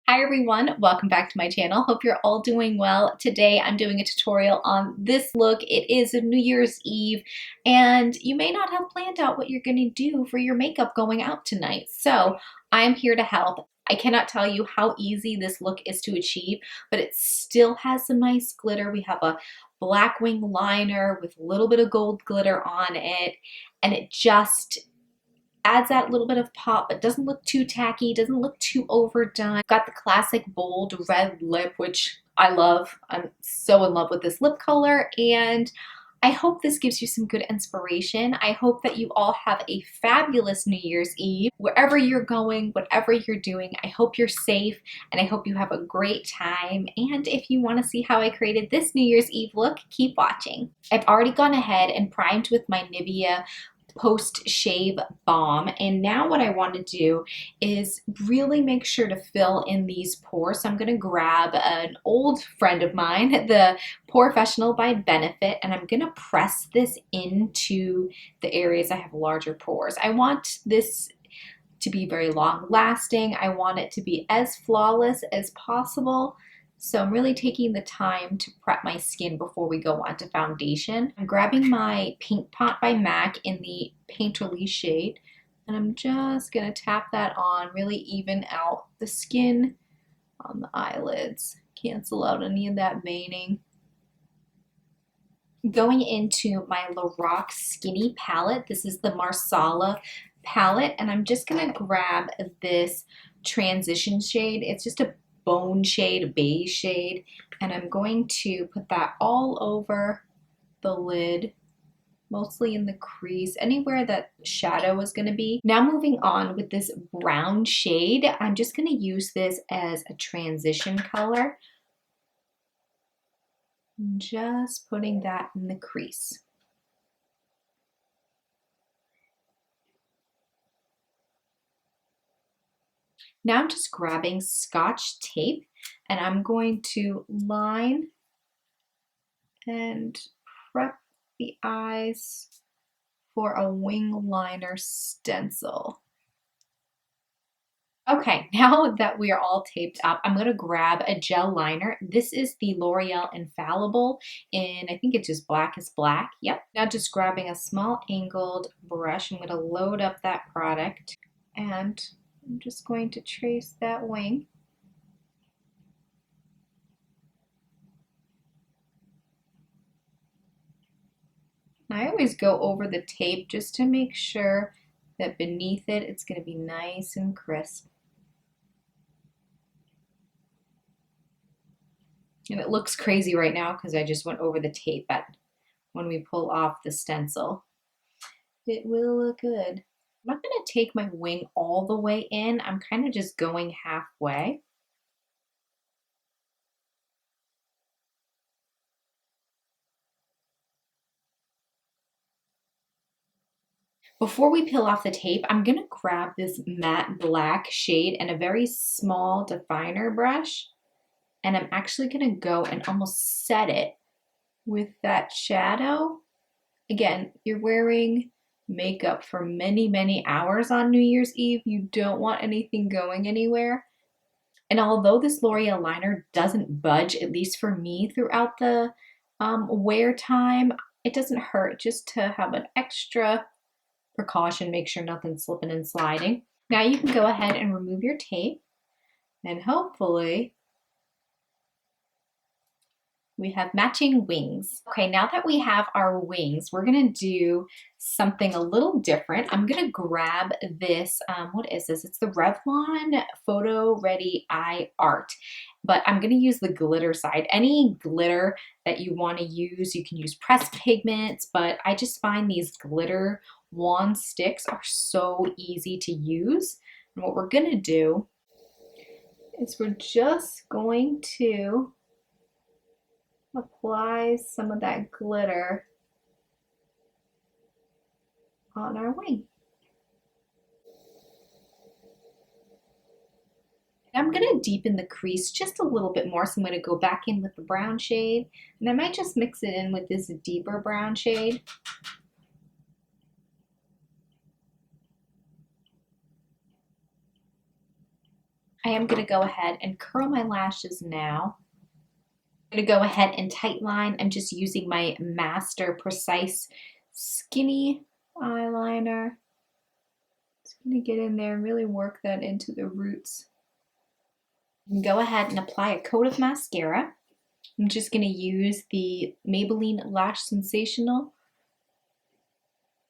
Hi everyone, welcome back to my channel. Hope you're all doing well. Today I'm doing a tutorial on this look. It is New Year's Eve and you may not have planned out what you're going to do for your makeup going out tonight. So I'm here to help. I cannot tell you how easy this look is to achieve, but it still has some nice glitter. We have a black wing liner with a little bit of gold glitter on it, and it just adds that little bit of pop, but doesn't look too tacky, doesn't look too overdone. Got the classic bold red lip, which I love. I'm so in love with this lip color, and I hope this gives you some good inspiration. I hope that you all have a fabulous New Year's Eve. Wherever you're going, whatever you're doing, I hope you're safe and I hope you have a great time. And if you want to see how I created this New Year's Eve look, keep watching. I've already gone ahead and primed with my Nivea post-shave balm, and now what I want to do is really make sure to fill in these pores. So I'm going to grab an old friend of mine, the Porefessional by Benefit, and I'm going to press this into the areas I have larger pores. I want this to be very long lasting. I want it to be as flawless as possible. So I'm really taking the time to prep my skin before we go on to foundation. I'm grabbing my Pink Pot by MAC in the Painterly shade, and I'm just gonna tap that on, really even out the skin on the eyelids. Cancel out any of that veining. Going into my Lorac Skinny palette. This is the Marsala palette, and I'm just gonna grab this transition shade. It's just a bone shade, a beige shade, and I'm going to put that all over the lid, mostly in the crease, anywhere that shadow is going to be. Now moving on with this brown shade, I'm just going to use this as a transition color. Just putting that in the crease. Now I'm just grabbing Scotch tape and I'm going to line and prep the eyes for a wing liner stencil. Okay, now that we are all taped up, I'm going to grab a gel liner. This is the L'Oreal Infallible in, I think it's just Blackest black. Yep. Now just grabbing a small angled brush, I'm going to load up that product and I'm just going to trace that wing. I always go over the tape just to make sure that beneath it, it's going to be nice and crisp. And it looks crazy right now because I just went over the tape, but when we pull off the stencil, it will look good. I'm not going to take my wing all the way in. I'm kind of just going halfway. Before we peel off the tape, I'm going to grab this matte black shade and a very small definer brush. And I'm actually going to go and almost set it with that shadow. Again, you're wearing makeup for many, many hours on New Year's Eve. You don't want anything going anywhere. And although this L'Oreal liner doesn't budge, at least for me, throughout the wear time, it doesn't hurt just to have an extra precaution, make sure nothing's slipping and sliding. Now you can go ahead and remove your tape, and hopefully we have matching wings. Okay, now that we have our wings, we're gonna do something a little different. I'm gonna grab this, what is this? It's the Revlon Photo Ready Eye Art, but I'm gonna use the glitter side. Any glitter that you wanna use, you can use pressed pigments, but I just find these glitter wand sticks are so easy to use. And what we're gonna do is we're just going to apply some of that glitter on our wing. I'm going to deepen the crease just a little bit more, so I'm going to go back in with the brown shade, and I might just mix it in with this deeper brown shade. I am going to go ahead and curl my lashes now. I'm going to go ahead and tight line. I'm just using my Master Precise Skinny eyeliner. Just going to get in there and really work that into the roots. Go ahead and apply a coat of mascara. I'm just going to use the Maybelline Lash Sensational.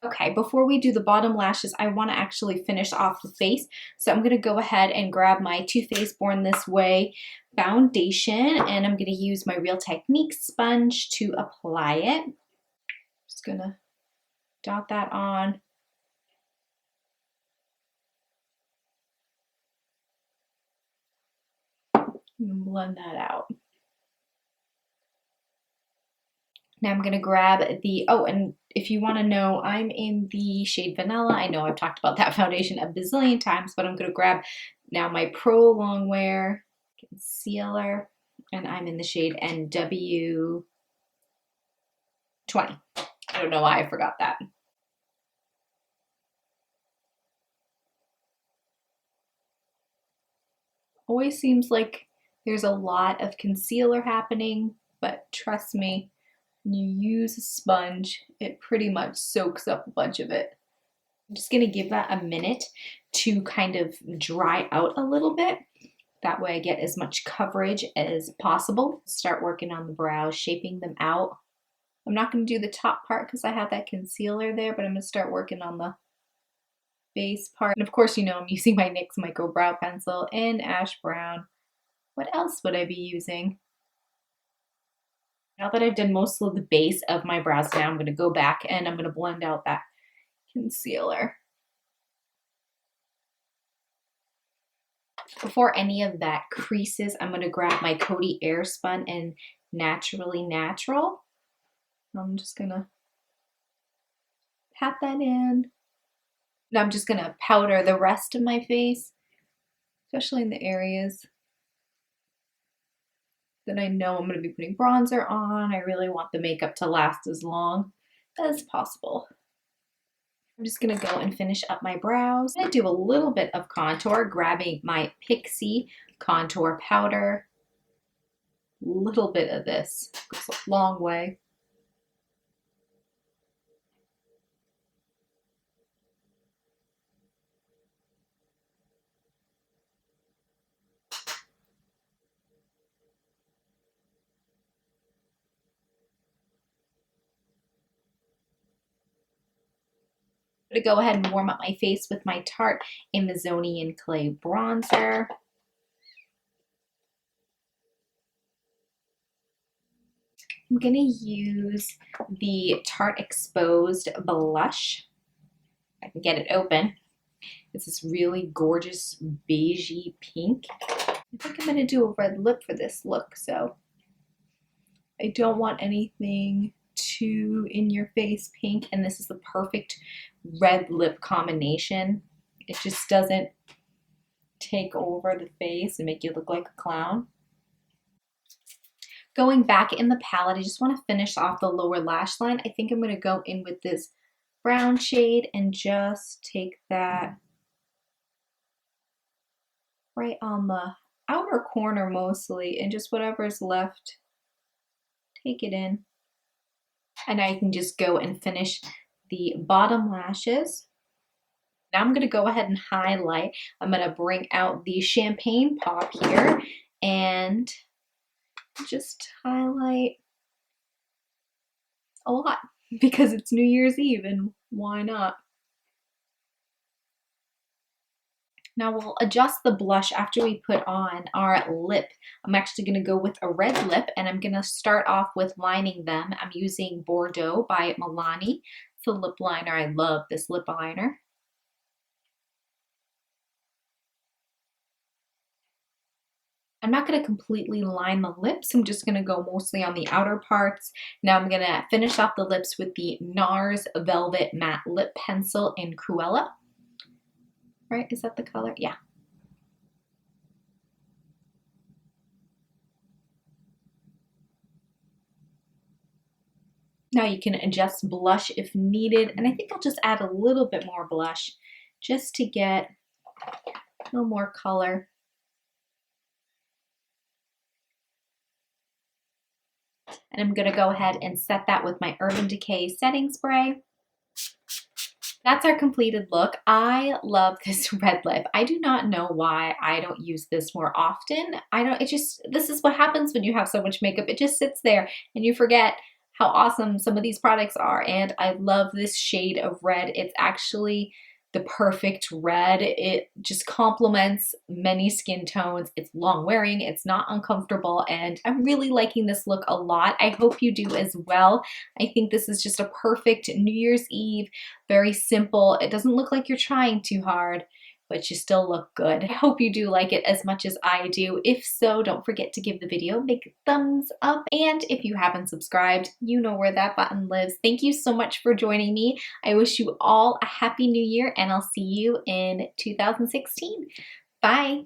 Okay, before we do the bottom lashes, I want to actually finish off the face. So I'm going to go ahead and grab my Too Faced Born This Way foundation, and I'm going to use my Real Techniques sponge to apply it. Just going to dot that on. And blend that out. Now I'm going to grab the, oh, and if you want to know, I'm in the shade Vanilla. I know I've talked about that foundation a bazillion times, but I'm going to grab now my Pro Longwear concealer, and I'm in the shade NW20. I don't know why I forgot that. Always seems like there's a lot of concealer happening, but trust me, when you use a sponge, it pretty much soaks up a bunch of it. I'm just gonna give that a minute to kind of dry out a little bit. That way I get as much coverage as possible. Start working on the brows, shaping them out. I'm not gonna do the top part because I have that concealer there, but I'm gonna start working on the base part. And of course, you know, I'm using my NYX Micro Brow Pencil in Ash Brown. What else would I be using? Now that I've done most of the base of my brows now, I'm going to go back and I'm going to blend out that concealer. Before any of that creases, I'm going to grab my Coty Airspun and Naturally Natural. I'm just going to pat that in. Now I'm just going to powder the rest of my face, especially in the areas that I know I'm going to be putting bronzer on. I really want the makeup to last as long as possible. I'm just going to go and finish up my brows. I'm going to do a little bit of contour, grabbing my Pixi contour powder. A little bit of this goes a long way. I'm going to go ahead and warm up my face with my Tarte Amazonian Clay Bronzer. I'm going to use the Tarte Exposed Blush. I can get it open. It's this really gorgeous beigey pink. I think I'm going to do a red lip for this look, so I don't want anything too in your face pink, and this is the perfect red lip combination. It just doesn't take over the face and make you look like a clown. Going back in the palette, I just want to finish off the lower lash line. I think I'm going to go in with this brown shade and just take that right on the outer corner mostly, and just whatever's left, take it in. And I can just go and finish the bottom lashes. Now I'm going to go ahead and highlight. I'm going to bring out the Champagne Pop here and just highlight a lot because it's New Year's Eve and why not? Now we'll adjust the blush after we put on our lip. I'm actually going to go with a red lip, and I'm going to start off with lining them. I'm using Bordeaux by Milani. It's a lip liner. I love this lip liner. I'm not going to completely line the lips. I'm just going to go mostly on the outer parts. Now I'm going to finish off the lips with the NARS Velvet Matte Lip Pencil in Cruella. Right? Is that the color? Yeah. Now you can adjust blush if needed, and I think I'll just add a little bit more blush just to get a little more color. And I'm gonna go ahead and set that with my Urban Decay setting spray. That's our completed look. I love this red lip. I do not know why I don't use this more often. This is what happens when you have so much makeup. It just sits there and you forget how awesome some of these products are. And I love this shade of red. It's actually the perfect red. It just complements many skin tones. It's long wearing, it's not uncomfortable, and I'm really liking this look a lot. I hope you do as well. I think this is just a perfect New Year's Eve, very simple. It doesn't look like you're trying too hard, but you still look good. I hope you do like it as much as I do. If so, don't forget to give the video a big thumbs up. And if you haven't subscribed, you know where that button lives. Thank you so much for joining me. I wish you all a happy new year, and I'll see you in 2016. Bye.